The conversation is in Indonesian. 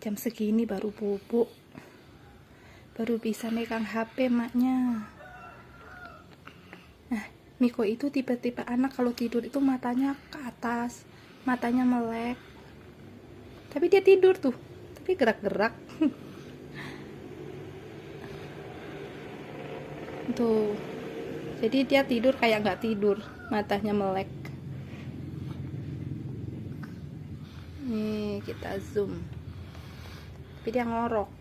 Jam segini baru bubuk, baru bisa megang HP maknya. Nah, Miko itu tipe-tipe anak kalau tidur itu matanya ke atas, matanya melek. Tapi dia tidur tuh, tapi gerak-gerak. Tuh, jadi dia tidur kayak nggak tidur, matanya melek. Nih kita zoom, tapi dia ngorok.